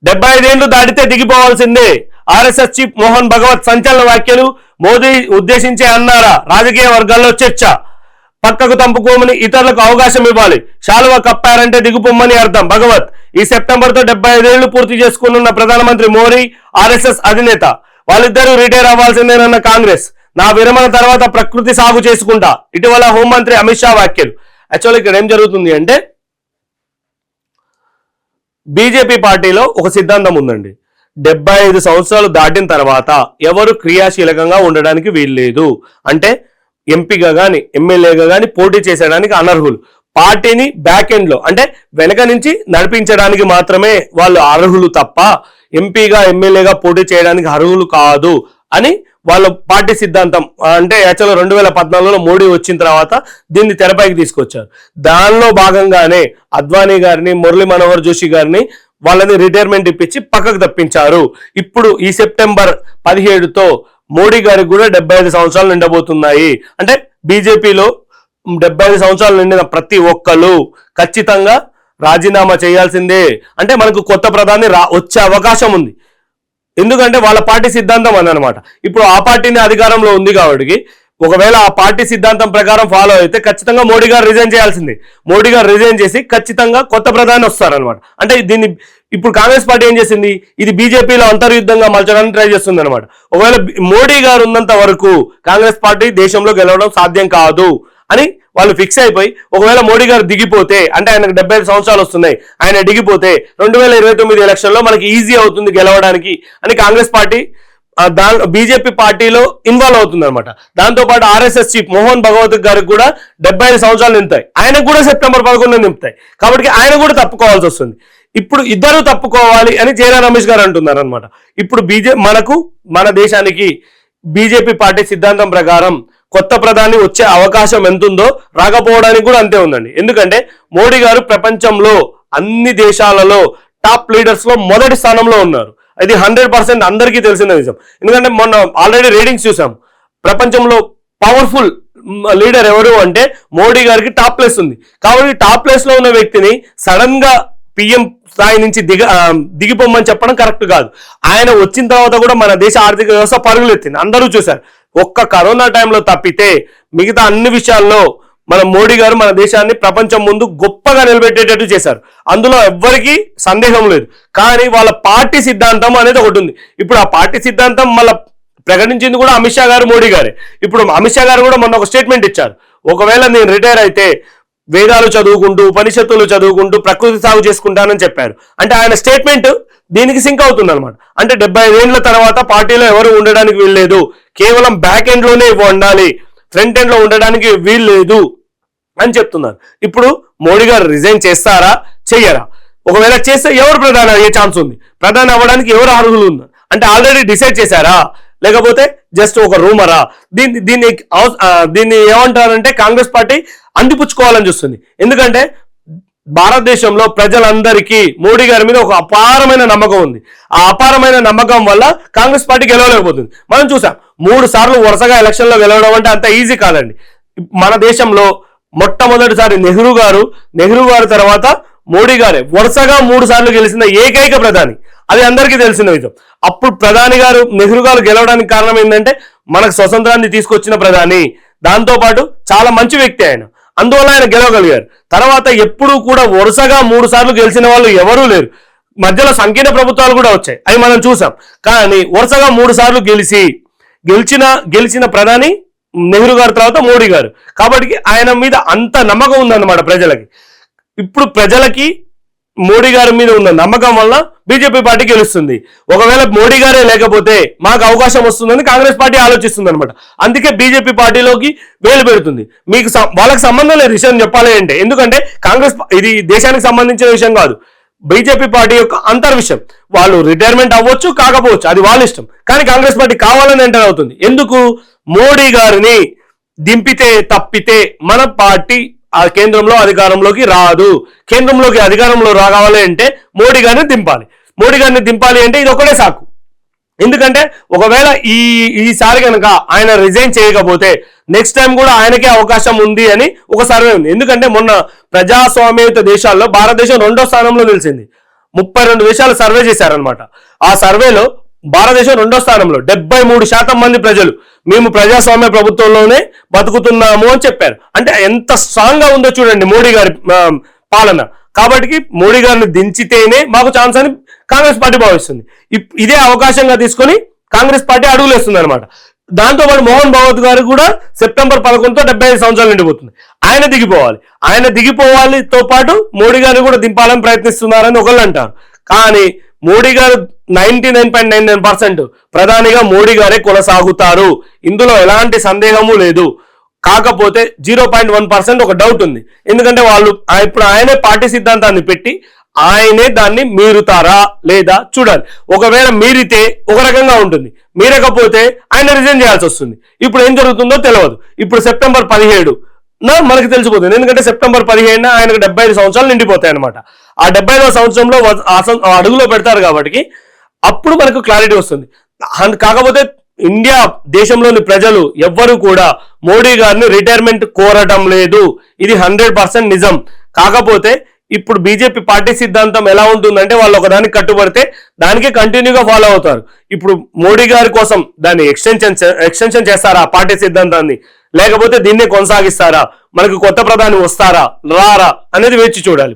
75 ఏళ్లు దాటితే దిగిపోవాల్సిందే. RSS chief Mohan Bhagwat సంచలన వ్యాఖ్యలు. మోదీ ఉద్దేశించే అన్నారా? రాజకీయ వర్గాల్లో చర్చ. పక్కకు తంపుకోమని ఇతరులకు అవకాశం ఇవ్వాలి. శాలువా కప్పారంటే దిగుపోమ్మని అర్థం. భగవత్ ఈ సెప్టెంబర్ తో 75 ఏళ్లు పూర్తి చేసుకున్న ప్రధానమంత్రి మోడీ, ఆర్ఎస్ఎస్ అధినేత వాళ్ళిద్దరూ రిటైర్ అవ్వాల్సిందేనన్న కాంగ్రెస్. నా విరమణ తర్వాత ప్రకృతి సాగు చేసుకుంటా. ఇటీవల హోంమంత్రి అమిత్ షా వ్యాఖ్యలు. యాక్చువల్ ఇక్కడ ఏం జరుగుతుంది అంటే బీజేపీ పార్టీలో ఒక సిద్ధాంతం ఉందండి. 75 సంవత్సరాలు దాటిన తర్వాత ఎవరు క్రియాశీలకంగా ఉండడానికి వీల్లేదు. అంటే ఎంపీగా కానీ ఎమ్మెల్యేగా కానీ పోటీ చేసేయడానికి అనర్హులు. పార్టీని బ్యాక్ ఎండ్ లో అంటే వెనక నుంచి నడిపించడానికి మాత్రమే వాళ్ళు అర్హులు తప్ప ఎంపీగా ఎమ్మెల్యేగా పోటీ చేయడానికి అర్హులు కాదు అని వాళ్ళ పార్టీ సిద్ధాంతం. అంటే యాక్చువల్గా 2014లో మోడీ వచ్చిన తర్వాత దీన్ని తెరపైకి తీసుకొచ్చారు. దానిలో భాగంగానే అద్వానీ గారిని, మురళీ మనోహర్ జోషి గారిని వాళ్ళని రిటైర్మెంట్ ఇప్పించి పక్కకు తప్పించారు. ఇప్పుడు ఈ సెప్టెంబర్ 17తో మోడీ గారికి కూడా 75 సంవత్సరాలు నిండబోతున్నాయి. అంటే బీజేపీలో 75 సంవత్సరాలు నిండిన ప్రతి ఒక్కరు ఖచ్చితంగా రాజీనామా చేయాల్సిందే. అంటే మనకు కొత్త ప్రధాని వచ్చే అవకాశం ఉంది. ఎందుకంటే వాళ్ళ పార్టీ సిద్ధాంతం అదనమాట. ఇప్పుడు ఆ పార్టీని అధికారంలో ఉంది కాబట్టి ఒకవేళ ఆ పార్టీ సిద్ధాంతం ప్రకారం ఫాలో అయితే ఖచ్చితంగా మోడీ గారు రిజైన్ చేయాల్సిందే. మోడీ గారు రిజైన్ చేసి ఖచ్చితంగా కొత్త ప్రధాని వస్తారనమాట. అంటే దీన్ని ఇప్పుడు కాంగ్రెస్ పార్టీ ఏం చేసింది, ఇది బీజేపీలో అంతర్యుద్ధంగా మలచడానికి ట్రై చేస్తుంది అనమాట. ఒకవేళ మోడీ గారు ఉన్నంత వరకు కాంగ్రెస్ పార్టీ దేశంలో గెలవడం సాధ్యం కాదు అని వాళ్ళు ఫిక్స్ అయిపోయి ఒకవేళ మోడీ గారు దిగిపోతే అంటే ఆయనకు 75 సంవత్సరాలు వస్తున్నాయి, ఆయన దిగిపోతే 2029 ఎలక్షన్లో మనకి ఈజీ అవుతుంది గెలవడానికి అని కాంగ్రెస్ పార్టీ బీజేపీ పార్టీలో ఇన్వాల్వ్ అవుతుంది అనమాట. దాంతో పాటు ఆర్ఎస్ఎస్ చీఫ్ మోహన్ భగవత్ గారికి కూడా 75 సంవత్సరాలు నింపుతాయి. ఆయనకు కూడా సెప్టెంబర్ 11 నింపుతాయి. కాబట్టి ఆయన కూడా తప్పుకోవాల్సి వస్తుంది. ఇప్పుడు ఇద్దరు తప్పుకోవాలి అని జయరా రమేష్ గారు అంటున్నారు అనమాట. ఇప్పుడు మన దేశానికి బీజేపీ పార్టీ సిద్ధాంతం ప్రకారం కొత్త ప్రధాని వచ్చే అవకాశం ఎంతుందో రాకపోవడానికి కూడా అంతే ఉందండి. ఎందుకంటే మోడీ గారు ప్రపంచంలో అన్ని దేశాలలో టాప్ లీడర్స్ లో మొదటి స్థానంలో ఉన్నారు. ఇది 100% అందరికీ తెలిసిన విషయం. ఎందుకంటే మొన్న ఆల్రెడీ రేటింగ్స్ చూసాం. ప్రపంచంలో పవర్ఫుల్ లీడర్ ఎవరు అంటే మోడీ గారికి టాప్ ప్లేస్ ఉంది. కాబట్టి టాప్ ప్లేస్ లో ఉన్న వ్యక్తిని సడన్ గా పిఎం స్థాయి నుంచి దిగిపోమని చెప్పడం కరెక్ట్ కాదు. ఆయన వచ్చిన తర్వాత కూడా మన దేశ ఆర్థిక వ్యవస్థ పరుగులెత్తింది, అందరూ చూశారు. ఒక్క కరోనా టైంలో తప్పితే మిగతా అన్ని విషయాల్లో మన మోడీ గారు మన దేశాన్ని ప్రపంచం ముందు గొప్పగా నిలబెట్టేటట్టు చేశారు. అందులో ఎవ్వరికీ సందేహం లేదు. కానీ వాళ్ళ పార్టీ సిద్ధాంతం అనేది ఒకటి ఉంది. ఇప్పుడు ఆ పార్టీ సిద్ధాంతం మళ్ళీ ప్రకటించింది కూడా అమిత్ షా గారు, మోడీ గారే. ఇప్పుడు అమిత్ షా గారు కూడా మొన్న ఒక స్టేట్మెంట్ ఇచ్చారు. ఒకవేళ నేను రిటైర్ అయితే వేదాలు చదువుకుంటూ ఉపనిషత్తులు చదువుకుంటూ ప్రకృతి సాగు చేసుకుంటానని చెప్పారు. అంటే ఆయన స్టేట్మెంట్ దీనికి సింక్ అవుతుంది అనమాట. అంటే 75 ఏళ్ల తర్వాత పార్టీలో ఎవరు ఉండడానికి వీల్లేదు, కేవలం బ్యాక్ ఎండ్ లోనే ఉండాలి, ఫ్రంట్ ఎండ్ లో ఉండడానికి వీల్లేదు అని చెప్తున్నారు. ఇప్పుడు మోడీ గారు రిజైన్ చేస్తారా చెయ్యరా? ఒకవేళ చేస్తే ఎవరు ప్రధాని అయ్యే ఛాన్స్ ఉంది? ప్రధాని అవ్వడానికి ఎవరు అర్హులు ఉన్నారు అంటే ఆల్రెడీ డిసైడ్ చేశారా లేకపోతే జస్ట్ ఒక రూమరా? దీన్ని ఏమంటారంటే కాంగ్రెస్ పార్టీ అందిపుచ్చుకోవాలని చూస్తుంది. ఎందుకంటే భారతదేశంలో ప్రజలందరికీ మోడీ గారి మీద ఒక అపారమైన నమ్మకం ఉంది. ఆ అపారమైన నమ్మకం వల్ల కాంగ్రెస్ పార్టీ గెలవలేకపోతుంది. మనం చూసాం 3 సార్లు వరుసగా ఎలక్షన్లో గెలవడం అంటే అంత ఈజీ కాదండి. మన దేశంలో మొట్టమొదటిసారి నెహ్రూ గారు తర్వాత మోడీ గారే వరుసగా 3 సార్లు గెలిచిన ఏకైక ప్రధాని. అది అందరికీ తెలిసిన విషయం. అప్పుడు ప్రధాని గారు నెహ్రూ గారు గెలవడానికి కారణం ఏంటంటే మనకు స్వతంత్రాన్ని తీసుకొచ్చిన ప్రధాని, దాంతోపాటు చాలా మంచి వ్యక్తి ఆయన, అందువల్ల ఆయన గెలవగలిగారు. తర్వాత ఎప్పుడూ కూడా వరుసగా 3 సార్లు గెలిచిన వాళ్ళు ఎవరూ లేరు. మధ్యలో సంకీర్ణ ప్రభుత్వాలు కూడా వచ్చాయి, అవి మనం చూసాం. కానీ వరుసగా 3 సార్లు గెలిచిన ప్రధాని నెహ్రూ గారు తర్వాత మోడీ గారు. కాబట్టి ఆయన మీద అంత నమ్మకం ఉందన్నమాట ప్రజలకి. ఇప్పుడు ప్రజలకి మోడీ గారి మీద ఉన్న నమ్మకం వల్ల బీజేపీ పార్టీ గెలుస్తుంది. ఒకవేళ మోడీ గారే లేకపోతే మాకు అవకాశం వస్తుందని కాంగ్రెస్ పార్టీ ఆలోచిస్తుంది అనమాట. అందుకే బీజేపీ పార్టీలోకి వేలు పెడుతుంది. వాళ్ళకి సంబంధం లేదు విషయం చెప్పాలి అంటే. ఎందుకంటే కాంగ్రెస్ ఇది దేశానికి సంబంధించిన విషయం కాదు, బీజేపీ పార్టీ యొక్క అంతర్ విషయం. వాళ్ళు రిటైర్మెంట్ అవ్వచ్చు కాకపోవచ్చు, అది వాళ్ళ ఇష్టం. కానీ కాంగ్రెస్ పార్టీ కావాలని ఎంటర్ అవుతుంది. ఎందుకు? మోడీ గారిని దింపితే తప్పితే మన పార్టీ ఆ కేంద్రంలో అధికారంలోకి రాదు. కేంద్రంలోకి అధికారంలో రావాలి అంటే మోడీ గారిని దింపాలి అంటే ఇది ఒకటే సాకు. ఎందుకంటే ఒకవేళ ఈసారి కనుక ఆయన రిజైన్ చేయకపోతే నెక్స్ట్ టైం కూడా ఆయనకే అవకాశం ఉంది అని ఒక సర్వే ఉంది. ఎందుకంటే మొన్న ప్రజాస్వామ్యయుత దేశాల్లో భారతదేశం 2వ స్థానంలో నిలిచింది. 32 దేశాలు సర్వే చేశారనమాట. ఆ సర్వేలో భారతదేశం 2వ స్థానంలో 73% మంది ప్రజలు మేము ప్రజాస్వామ్య ప్రభుత్వంలోనే బతుకుతున్నాము అని చెప్పారు. అంటే ఎంత స్ట్రాంగ్ గా ఉందో చూడండి మోడీ గారి పాలన. కాబట్టి మోడీ గారిని దించితేనే మాకు ఛాన్స్ అని కాంగ్రెస్ పార్టీ భావిస్తుంది. ఇదే అవకాశంగా తీసుకొని కాంగ్రెస్ పార్టీ అడుగులు వేస్తుంది అనమాట. దాంతో పాటు మోహన్ భగవత్ గారు కూడా సెప్టెంబర్ 11తో 75 సంవత్సరాలు నిండిపోతుంది. ఆయన దిగిపోవాలి. ఆయన దిగిపోవాలితో పాటు మోడీ గారిని కూడా దింపాలని ప్రయత్నిస్తున్నారని ఒకళ్ళు అంటారు. కానీ మోడీ గారు 99.99% ప్రధానిగా మోడీ గారే కొనసాగుతారు. ఇందులో ఎలాంటి సందేహము లేదు. కాకపోతే 0.1% ఒక డౌట్ ఉంది. ఎందుకంటే వాళ్ళు ఇప్పుడు ఆయనే పార్టీ సిద్ధాంతాన్ని పెట్టి ఆయనే దాన్ని మీరుతారా లేదా చూడాలి. ఒకవేళ మీరితే ఒక రకంగా ఉంటుంది, మీరకపోతే ఆయన రిజైన్ చేయాల్సి వస్తుంది. ఇప్పుడు ఏం జరుగుతుందో తెలియదు. ఇప్పుడు సెప్టెంబర్ 17 మనకి తెలిసిపోతుంది. ఎందుకంటే సెప్టెంబర్ 17 ఆయనకు 75 సంవత్సరాలు నిండిపోతాయి అనమాట. ఆ 75వ సంవత్సరంలో అడుగులో పెడతారు కాబట్టి అప్పుడు మనకు క్లారిటీ వస్తుంది. కాకపోతే ఇండియా దేశంలోని ప్రజలు ఎవ్వరు కూడా మోడీ గారిని రిటైర్మెంట్ కోరటం లేదు. ఇది 100% నిజం. కాకపోతే ఇప్పుడు బీజేపీ పార్టీ సిద్ధాంతం ఎలా ఉంటుందంటే వాళ్ళు ఒకదానికి కట్టుబడితే దానికే కంటిన్యూగా ఫాలో అవుతారు. ఇప్పుడు మోడీ గారి కోసం దాన్ని ఎక్స్టెన్షన్ చేస్తారా పార్టీ సిద్ధాంతాన్ని, లేకపోతే దీన్ని కొనసాగిస్తారా, మనకు కొత్త ప్రధాని వస్తారా రారా అనేది వేచి చూడాలి.